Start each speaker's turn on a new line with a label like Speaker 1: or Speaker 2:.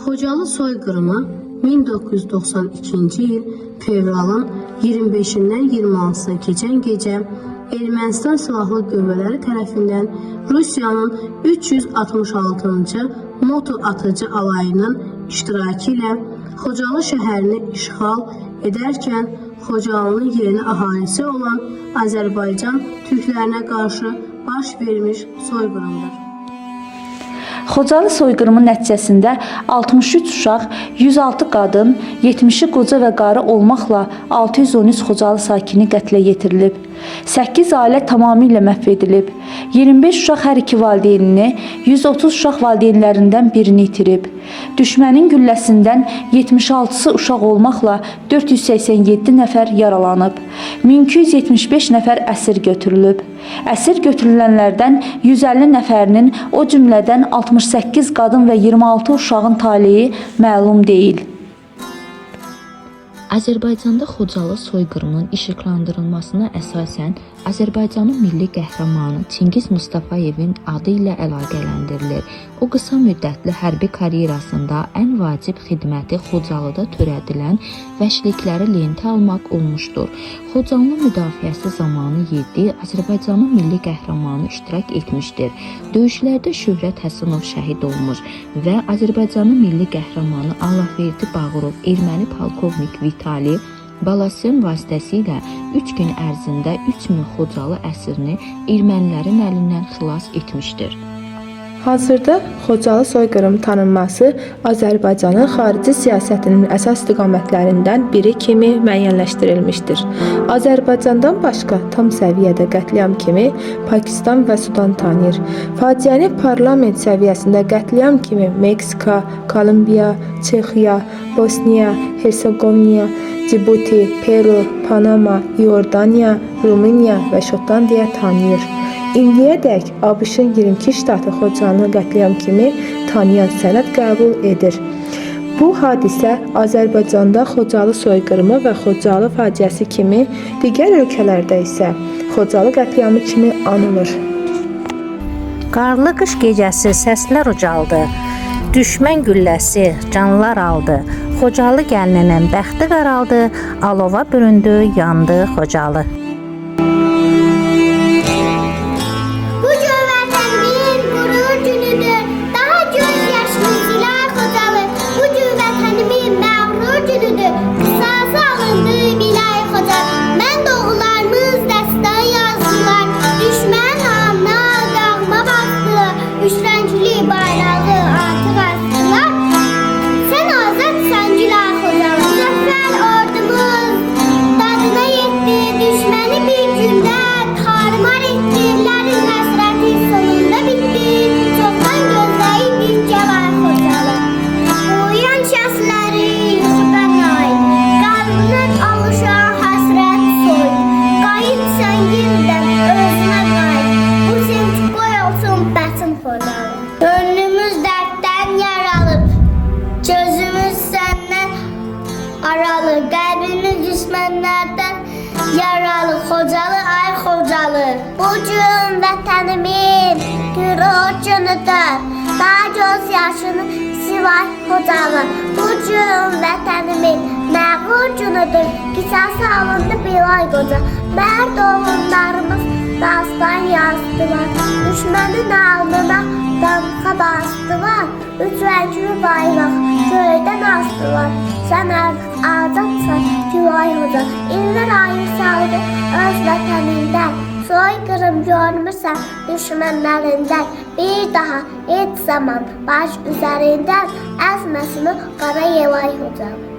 Speaker 1: Xocalı soyqırımı 1992-ci il fevralın 25-dən 26-sına keçən gecə Ermənistan Silahlı Qüvvələri tərəfindən Rusiyanın 366-cı motor atıcı alayının iştirakı ilə Xocalı şəhərini işğal edərkən Xocalının yerli əhalisi olan Azərbaycan türklərinə qarşı baş vermiş soyqırımdır.
Speaker 2: Xocalı soyqırımı nəticəsində 63 uşaq, 106 qadın, 70-i qoca və qarı olmaqla 613 Xocalı sakini qətlə yetirilib. 8 ailə tamamilə məhv edilib. 25 uşaq hər iki valideynini, 130 uşaq valideynlərindən birini itirib. Düşmənin gülləsindən 76-sı uşaq olmaqla 487 nəfər yaralanıb. 1275 nəfər əsir götürülüb. Əsir götürülənlərdən 150 nəfərinin, o cümlədən 68 qadın və 26 uşağın taleyi məlum deyil.
Speaker 3: Azərbaycanda Xocalı soyqırımının işıqlandırılmasına əsasən Azərbaycanın milli qəhrəmanı Çingiz Mustafayevin adı ilə əlaqələndirilir. O qısa müddətli hərbi karyerasında ən vacib xidməti Xocalıda törədilən vəhşilikləri lentə almaq olmuşdur. Xocalının müdafiəsi zamanı 7 Azərbaycanın milli qəhrəmanı iştirak etmişdir. Döyüşlərdə Şöhrət Həsənov şəhid olmuş və Azərbaycanın milli qəhrəmanı Allahverdi Bağırov erməni polkovnik Vitali Balasyan vasitəsilə 3 gün ərzində 3000 Xocalıəsirini ermənilərin əlindən xilas etmişdir.
Speaker 4: Hazırda Xocalı soyqırımı tanınması Azərbaycanın xarici siyasətinin əsas istiqamətlərindən biri kimi müəyyənləşdirilmişdir. Azərbaycandan başqa tam səviyyədə qətliam kimi Pakistan və Sudan tanıyır. Faciəni parlament səviyyəsində qətliam kimi Meksika, Kolumbiya, Çexiya, Bosniya, Hersegovina, Cibuti, Peru, Panama, Iordaniya, Rumıniya və Şotlandiya tanıyır. İndiyədək ABŞ-ın 22 ştatı Xocalını qətliam kimi tanıyan sənəd qəbul edir. Bu hadisə Azərbaycanda Xocalı soyqırımı və Xocalı faciəsi kimi, digər ölkələrdə isə Xocalı qətliamı kimi anılır.
Speaker 5: Qarlı qış gecəsi səslər ucaldı. Düşmən gülləsi canlar aldı. Xocalı gəlininin bəxti qaraldı. Alova büründü, yandı Xocalı.
Speaker 6: Gönlümüz dertten yaralı, gözümüz senden aralı, kalbimiz düşmanlardan yaralı. Xocalı ay Xocalı, bugün vətənimin gürültünüdür, daha göz yaşını Sivay Xocalı. Bugün vətənimin məğrur günüdür, qisası alındı bir ay qoca. Mərd oğullarımız dastan yazdılar, düşmənin alnına damğa bastılar. Üç rəngli bayraq göydən astılar. Sən azadsan Sivay Xoca, illər ayı saldı öz vətənindən. Soyqırım görmüsən düşmənlərindən, bir daha heç zaman baş üzərindən əzməsin o qara Yevay Xoca.